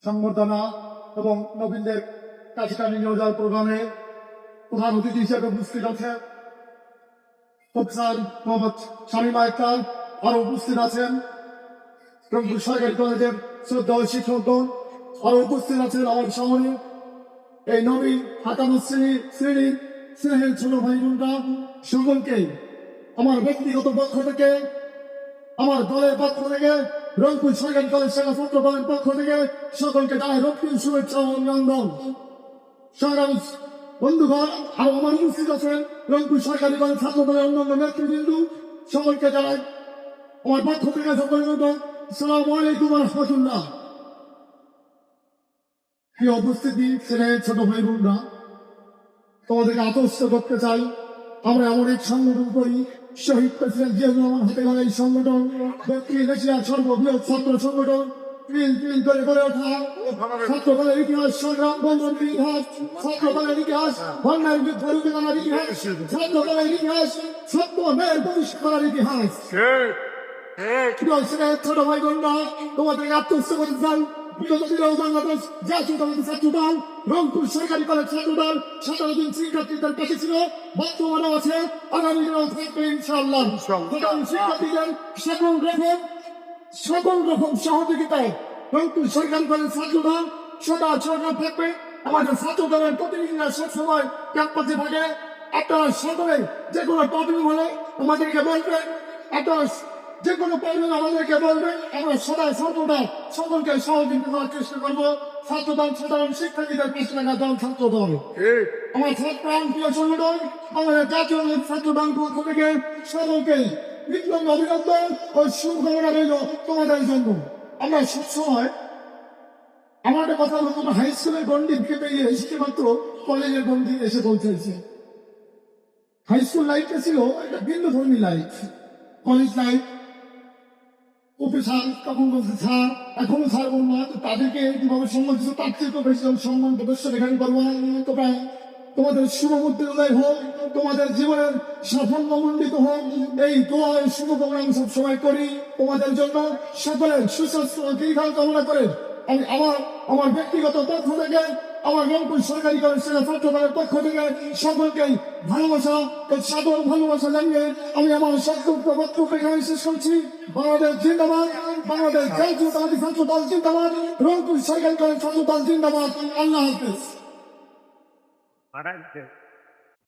সংবর্ধনা এবং নবীনদের কাছে টানি নিয়ে যাওয়ার প্রোগ্রামে প্রধান অতিথি হিসেবে উপস্থিত আছে প্রফেসর মোহাম্মদ শামীমা আক্তার, আরো উপস্থিত আছেন রংপুর সরকারি কলেজের শ্রদ্ধা শিক্ষকগণ, আরো উপস্থিত আছেন আমার সামনে এই নবীন হাতানো শ্রেণীর ছোট ভাই বোনরা। সকলকে আমার ব্যক্তিগত পক্ষ থেকে, আমার দলের পক্ষ থেকে, রংপুর সরকারি কলেজ শাখা ছাত্র দলের পক্ষ থেকে সকলকে জানাই রক্তিম শুভেচ্ছা ও অভিনন্দন। সংগ্রামী বন্ধুগণ, আর আমার উপস্থিত আছেন রংপুর সরকারি কলেজ ছাত্র দলের অন্যান্য নেতৃবৃন্দ, সকলকে জানাই আমার পক্ষ থেকে আসসালামু আলাইকুম ওয়া রাহমাতুল্লাহ। এই উপস্থিতি শ্রেণীর ছোট ভাই বোনরা, তোমাদেরকে আত্মস্থ করতে চাই, আমরা এমন এক সংগঠন করি, শহীদ প্রেসিডেন্ট জিয়াউর রহমান হাতে গড়া এই সংগঠন দক্ষিণ এশিয়ার সর্ববৃহৎ ছাত্র সংগঠন, করে গড়ে ওঠা ছাত্রদলের ইতিহাস, সংগ্রাম বন্ধনের ইতিহাস, ছাত্রদলের ইতিহাস, বন্যার বিরুদ্ধে লড়ার ইতিহাস, ছাত্রদলের ইতিহাস, সত্য ন্যায়ের প্রতিষ্ঠা করার ইতিহাস। ছোট ভাই বোনরা, তোমাদেরকে আত্মস্থ করতে চাই বাংলাদেশ জাতীয়তাবাদী ছাত্র দল, রংপুর সরকারি কলেজ ছাত্র দল 17 দিন শিক্ষার্থীদের কাছে ছিল, বর্তমানে আছে, আগামী দিনেও থাকবে ইনশাআল্লাহ। শিক্ষার্থীদের সকল রকম সহযোগিতায় রংপুর সরকারি কলেজ ছাত্র দল সদা সরকার থাকবে। আমাদের ছাত্র দলের প্রতিনিধিরা সবসময় ক্যাম্পাসে থাকে। আপনারা সকলে যে কোনো প্রবলেম হলে আমাদেরকে বলবেন, আপনারা যে কোনো প্রবলেম আমাদেরকে বলবেন, আমরা সবাই সর্বদা সকলকে সহযোগিতা করার চেষ্টা করবো। ছাত্র দল সাধারণ শিক্ষার্থীদের পিছনে থাকা দল ছাত্র দল, আমার ছাত্র প্রিয় সংগঠন, আমাদের জাতীয় ছাত্র দল পক্ষ থেকে সকলকে বিপ্লব অভিনন্দন ও শুভকামনা রইল তোমাদের জন্য। আমরা সবসময় আমাদের কথা বলবো, হাই স্কুলের গন্ডি থেকে পেয়ে এসেছে মাত্র কলেজের গন্ডি এসে পৌঁছেছে। হাই স্কুল লাইফটা ছিল একটা ভিন্ন ধর্মী লাইফ, কলেজ লাইফ অফিসার তখন বলছে স্যার, এখনো স্যার বলবো না, তাদেরকে কিভাবে সম্মান দিচ্ছে তার চেয়ে বেশি সম্মান প্রদর্শ এখানে করবো না। তবে তোমাদের শুভমূর্তি উদয় হোক, তোমাদের জীবনের সাফল্য মণ্ডিত হোক, এই দোয়ার শুভকামনা আমি সবসময় করি তোমাদের জন্য। সকলের সুস্বাস্থ্য দীর্ঘায়ু কামনা করে আমি আমার ব্যক্তিগত পক্ষ থেকে, আমার রংপুর সরকারি কলেজ ছাত্র দলের পক্ষ থেকে সকলকে ভালোবাসা ও সাদর ভালোবাসা জানিয়ে আমি আমার বক্তব্য এখানে শেষ করছি। বাংলাদেশ জিন্দাবাদ, বাংলাদেশ জাতীয়তাবাদী ছাত্র দল জিন্দাবাদ, রংপুর সরকারি কলেজ ছাত্র দল জিন্দাবাদ। আল্লাহ হাফেজ।